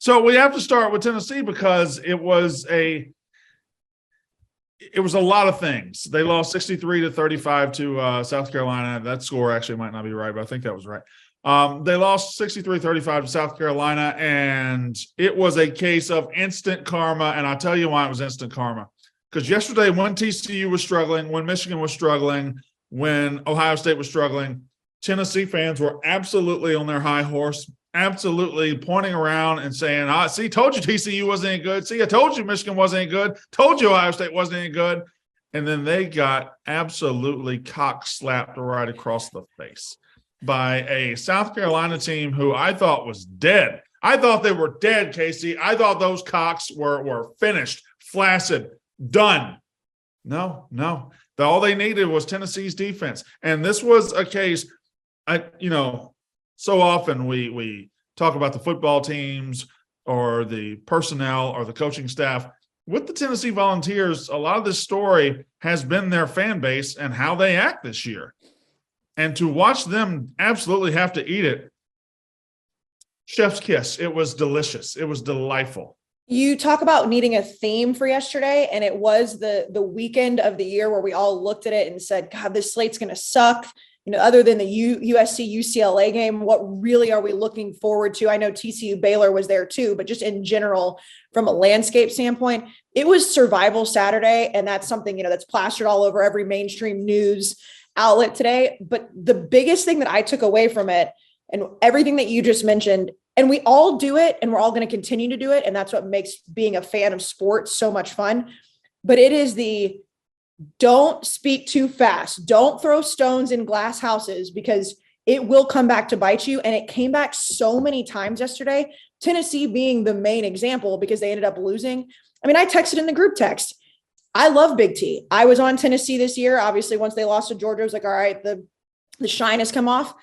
So we have to start with Tennessee because it was a lot of things. They lost 63-35 to South Carolina. That score actually might not be right, but I think that was right. They lost 63-35 to South Carolina, and it was a case of instant karma. And I'll tell you why it was instant karma. Because yesterday, when TCU was struggling, when Michigan was struggling, when Ohio State was struggling, Tennessee fans were absolutely on their high horse, absolutely pointing around and saying, see, told you TCU wasn't any good. See, I told you Michigan wasn't any good. Told you Ohio State wasn't any good. And then they got absolutely cock-slapped right across the face by a South Carolina team who I thought was dead. I thought they were dead, Casey. I thought those Cocks were finished, flaccid, done. No. All they needed was Tennessee's defense. And this was a case, so often we talk about the football teams or the personnel or the coaching staff. With the Tennessee Volunteers, a lot of this story has been their fan base and how they act this year. And to watch them absolutely have to eat it, chef's kiss. It was delicious. It was delightful. You talk about needing a theme for yesterday, and it was the weekend of the year where we all looked at it and said, God, this slate's going to suck. Other than the USC UCLA game, what really are we looking forward to? I know TCU Baylor was there too, but just in general, from a landscape standpoint, it was survival Saturday. And that's something, that's plastered all over every mainstream news outlet today. But the biggest thing that I took away from it and everything that you just mentioned, and we all do it and we're all going to continue to do it. And that's what makes being a fan of sports so much fun. But it is don't speak too fast. Don't throw stones in glass houses because it will come back to bite you. And it came back so many times yesterday, Tennessee being the main example because they ended up losing. I mean, I texted in the group text. I love Big T. I was on Tennessee this year. Obviously, once they lost to Georgia, I was like, all right, the shine has come off.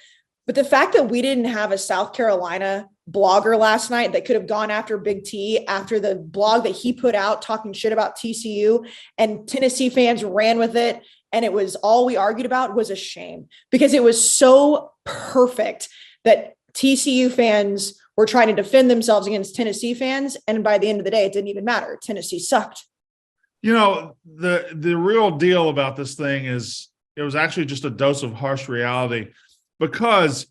But the fact that we didn't have a South Carolina blogger last night that could have gone after Big T after the blog that he put out talking shit about TCU, and Tennessee fans ran with it, and it was all we argued about, was a shame because it was so perfect that TCU fans were trying to defend themselves against Tennessee fans. And by the end of the day, it didn't even matter. Tennessee sucked. The real deal about this thing is it was actually just a dose of harsh reality. Because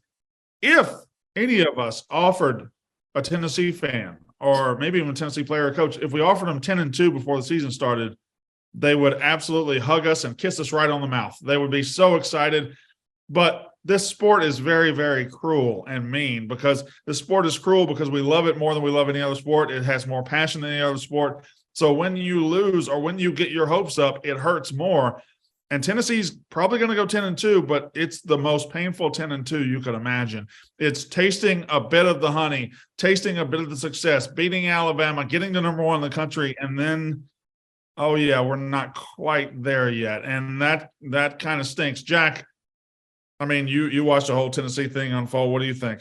if any of us offered a Tennessee fan or maybe even a Tennessee player or coach, if we offered them 10-2 before the season started, they would absolutely hug us and kiss us right on the mouth. They would be so excited. But this sport is very, very cruel and mean because the sport is cruel because we love it more than we love any other sport. It has more passion than any other sport. So when you lose or when you get your hopes up, it hurts more. And Tennessee's probably going to go 10-2, but it's the most painful 10-2 you could imagine. It's tasting a bit of the honey, tasting a bit of the success, beating Alabama, getting to number 1 in the country, and then, oh yeah, we're not quite there yet. And that kind of stinks. Jack, I mean, you watched the whole Tennessee thing unfold. What do you think?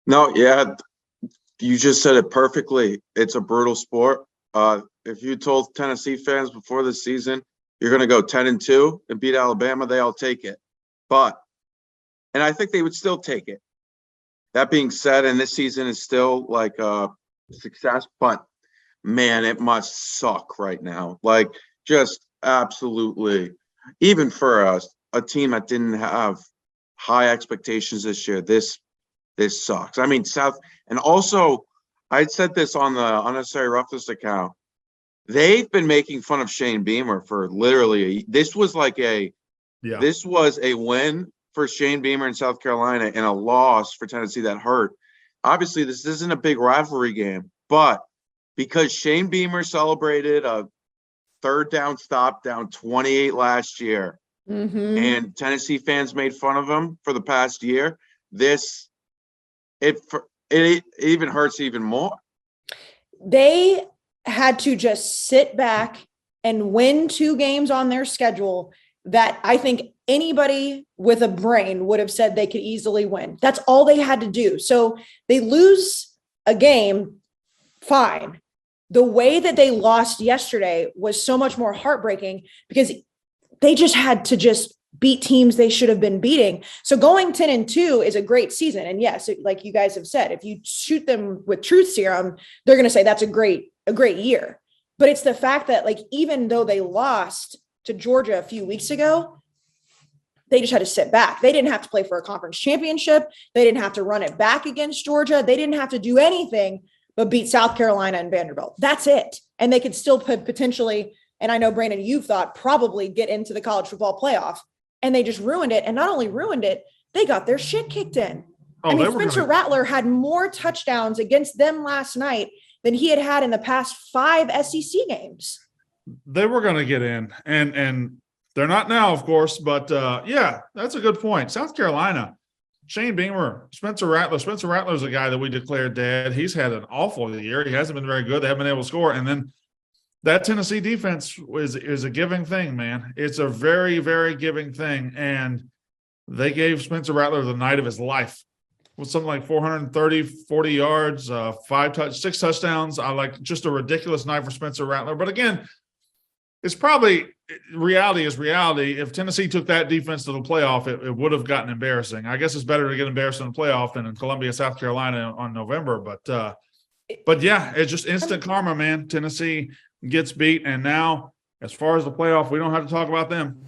No, yeah, you just said it perfectly. It's a brutal sport. If you told Tennessee fans before the season you're going to go 10-2 and beat Alabama, they all take it. And I think they would still take it. That being said, and this season is still like a success, but man, it must suck right now. Like just absolutely, even for a team that didn't have high expectations this year, this sucks. I mean, and also I said this on the Unnecessary Roughness account. They've been making fun of Shane Beamer for literally this was a win for Shane Beamer in South Carolina and a loss for Tennessee that hurt. Obviously, this isn't a big rivalry game, but because Shane Beamer celebrated a third down stop down 28 last year, and Tennessee fans made fun of him for the past year, it even hurts even more. They had to just sit back and win 2 games on their schedule that I think anybody with a brain would have said they could easily win. That's all they had to do. So they lose a game, fine. The way that they lost yesterday was so much more heartbreaking because they just had to just beat teams they should have been beating. So going 10-2 is a great season. And yes, like you guys have said, if you shoot them with truth serum, they're going to say that's a great year. But it's the fact that, like, even though they lost to Georgia a few weeks ago, they just had to sit back. They didn't have to play for a conference championship. They didn't have to run it back against Georgia. They didn't have to do anything but beat South Carolina and Vanderbilt. That's it. And they could still potentially, and I know, Brandon, you've thought probably get into the college football playoff. And they just ruined it. And not only ruined it, they got their shit kicked in. I mean, Spencer Rattler had more touchdowns against them last night than he had in the past 5 SEC games. They were going to get in, and they're not now, of course. But yeah, that's a good point. South Carolina, Shane Beamer, Spencer Rattler. Spencer Rattler is a guy that we declared dead. He's had an awful year. He hasn't been very good. They haven't been able to score. And then that Tennessee defense is a giving thing, man. It's a very, very giving thing. And they gave Spencer Rattler the night of his life with something like 430, 40 yards, 6 touchdowns. I like just a ridiculous night for Spencer Rattler. But again, it's probably reality is reality. If Tennessee took that defense to the playoff, it would have gotten embarrassing. I guess it's better to get embarrassed in the playoff than in Columbia, South Carolina on November. But yeah, it's just instant karma, man. Tennessee gets beat, and now as far as the playoff, we don't have to talk about them.